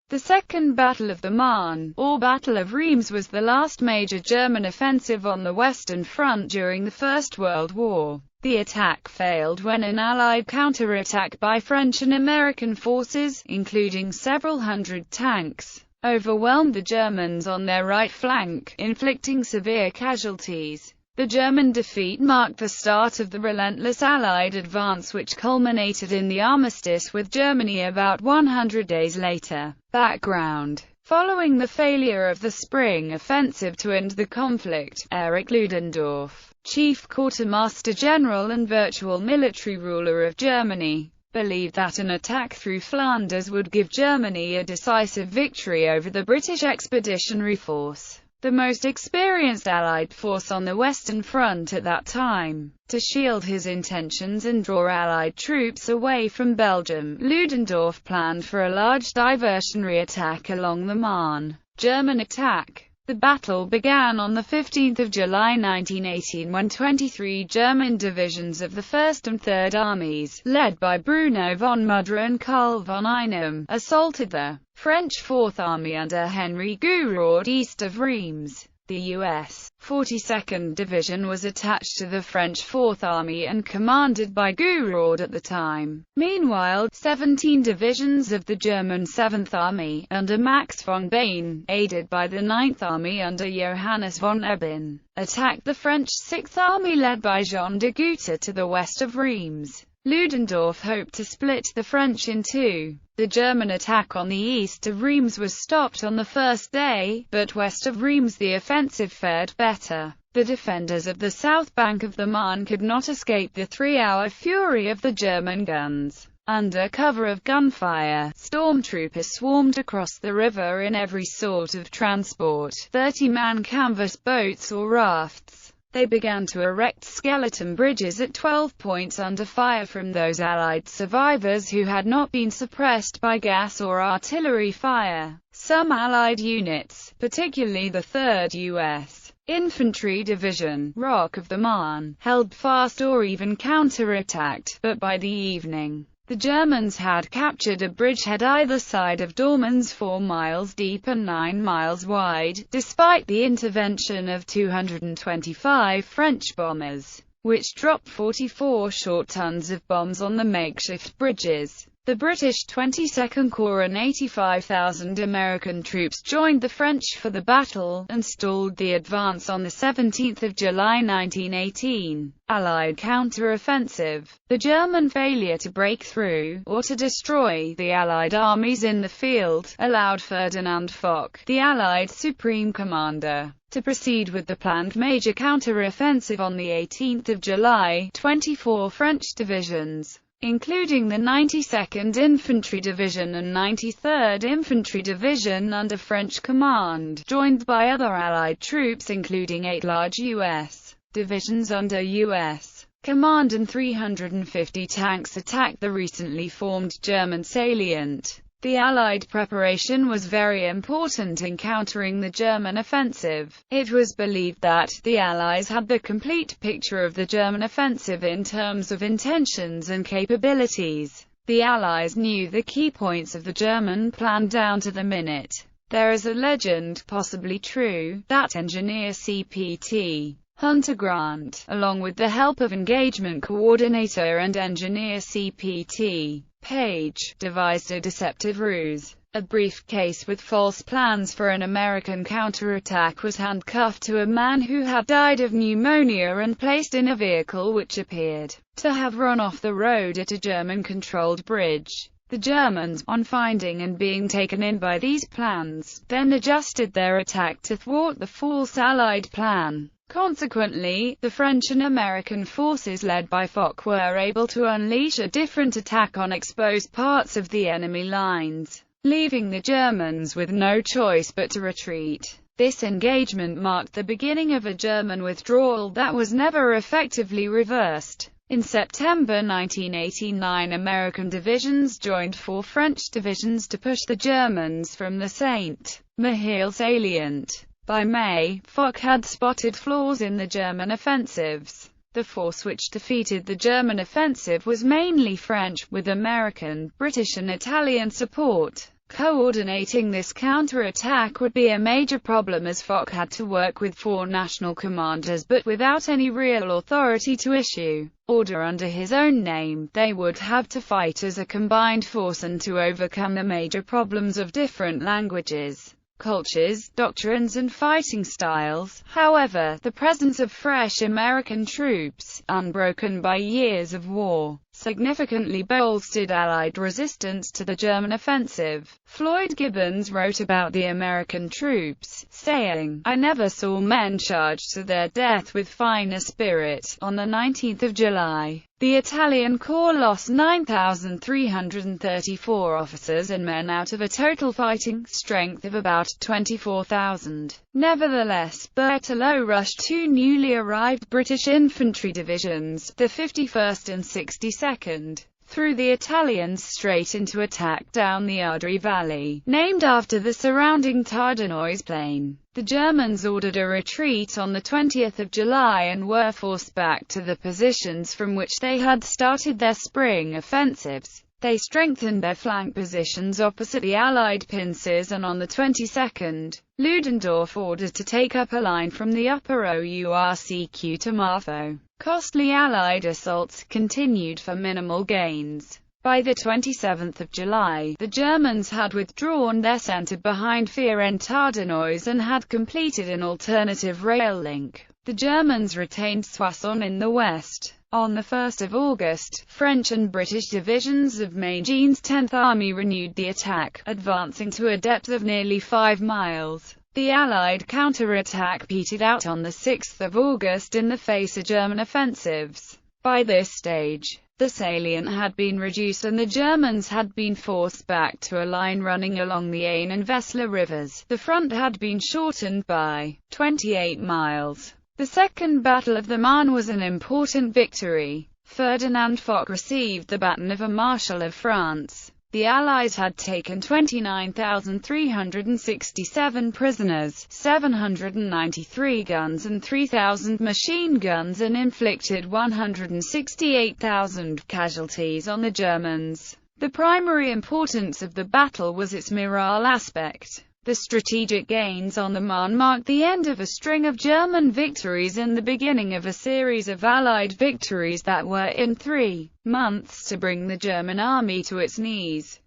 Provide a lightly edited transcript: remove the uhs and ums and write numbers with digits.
The Second Battle of the Marne, or Battle of Reims, was the last major German offensive on the Western Front during the First World War. The attack failed when an Allied counterattack by French and American forces, including several hundred tanks, overwhelmed the Germans on their right flank, inflicting severe casualties. The German defeat marked the start of the relentless Allied advance, which culminated in the armistice with Germany about 100 days later. Background: following the failure of the spring offensive to end the conflict, Erich Ludendorff, chief quartermaster general and virtual military ruler of Germany, believed that an attack through Flanders would give Germany a decisive victory over the British Expeditionary Force, the most experienced Allied force on the Western Front at that time. To shield his intentions and draw Allied troops away from Belgium, Ludendorff planned for a large diversionary attack along the Marne. German attack. The battle began on 15 July 1918 when 23 German divisions of the 1st and 3rd Armies, led by Bruno von Mudra and Karl von Einem, assaulted the French 4th Army under Henry Gouraud east of Reims. The U.S. 42nd Division was attached to the French 4th Army and commanded by Gouraud at the time. Meanwhile, 17 divisions of the German 7th Army, under Max von Bain, aided by the 9th Army under Johannes von Ebin, attacked the French 6th Army led by Jean de Goutte to the west of Reims. Ludendorff hoped to split the French in two. The German attack on the east of Reims was stopped on the first day, but west of Reims the offensive fared better. The defenders of the south bank of the Marne could not escape the 3-hour fury of the German guns. Under cover of gunfire, stormtroopers swarmed across the river in every sort of transport, 30-man canvas boats or rafts. They began to erect skeleton bridges at 12 points under fire from those Allied survivors who had not been suppressed by gas or artillery fire. Some Allied units, particularly the 3rd U.S. Infantry Division, Rock of the Marne, held fast or even counterattacked, but by the evening, the Germans had captured a bridgehead either side of Dormans 4 miles deep and 9 miles wide, despite the intervention of 225 French bombers, which dropped 44 short tons of bombs on the makeshift bridges. The British 22nd Corps and 85,000 American troops joined the French for the battle, and stalled the advance on 17 July 1918. Allied counter-offensive. The German failure to break through, or to destroy, the Allied armies in the field, allowed Ferdinand Foch, the Allied Supreme Commander, to proceed with the planned major counter-offensive on 18 July. 24 French divisions, including the 92nd Infantry Division and 93rd Infantry Division under French command, joined by other Allied troops including 8 large U.S. divisions under U.S. command and 350 tanks, attacked the recently formed German salient. The Allied preparation was very important in countering the German offensive. It was believed that the Allies had the complete picture of the German offensive in terms of intentions and capabilities. The Allies knew the key points of the German plan down to the minute. There is a legend, possibly true, that engineer CPT Hunter Grant, along with the help of engagement coordinator and engineer CPT Page, devised a deceptive ruse. A briefcase with false plans for an American counterattack was handcuffed to a man who had died of pneumonia and placed in a vehicle which appeared to have run off the road at a German-controlled bridge. The Germans, on finding and being taken in by these plans, then adjusted their attack to thwart the false Allied plan. Consequently, the French and American forces led by Foch were able to unleash a different attack on exposed parts of the enemy lines, leaving the Germans with no choice but to retreat. This engagement marked the beginning of a German withdrawal that was never effectively reversed. In September 1989, American divisions joined 4 French divisions to push the Germans from the Saint-Mihiel salient. By May, Foch had spotted flaws in the German offensives. The force which defeated the German offensive was mainly French, with American, British and Italian support. Coordinating this counterattack would be a major problem, as Foch had to work with 4 national commanders but without any real authority to issue order under his own name. They would have to fight as a combined force and to overcome the major problems of different languages, cultures, doctrines and fighting styles. However, the presence of fresh American troops, unbroken by years of war, significantly bolstered Allied resistance to the German offensive. Floyd Gibbons wrote about the American troops, saying, "I never saw men charge to their death with finer spirit." On the 19th of July, the Italian corps lost 9,334 officers and men out of a total fighting strength of about 24,000. Nevertheless, Berthelot rushed 2 newly arrived British infantry divisions, the 51st and 62nd, through the Italians straight into attack down the Ardri Valley, named after the surrounding Tardenois plain. The Germans ordered a retreat on the 20th of July and were forced back to the positions from which they had started their spring offensives. They strengthened their flank positions opposite the Allied pinces, and on the 22nd, Ludendorff ordered to take up a line from the upper Ourcq to Marfo. Costly Allied assaults continued for minimal gains. By the 27th of July, the Germans had withdrawn their centre behind Fère-en-Tardenois and had completed an alternative rail link. The Germans retained Soissons in the west. On the 1st of August, French and British divisions of Maygen's 10th Army renewed the attack, advancing to a depth of nearly 5 miles. The Allied counterattack petered out on the 6th of August in the face of German offensives. By this stage, the salient had been reduced and the Germans had been forced back to a line running along the Aisne and Vesle rivers. The front had been shortened by 28 miles. The Second Battle of the Marne was an important victory. Ferdinand Foch received the baton of a Marshal of France. The Allies had taken 29,367 prisoners, 793 guns and 3,000 machine guns, and inflicted 168,000 casualties on the Germans. The primary importance of the battle was its morale aspect. The strategic gains on the Marne marked the end of a string of German victories and the beginning of a series of Allied victories that were, in 3 months, to bring the German army to its knees.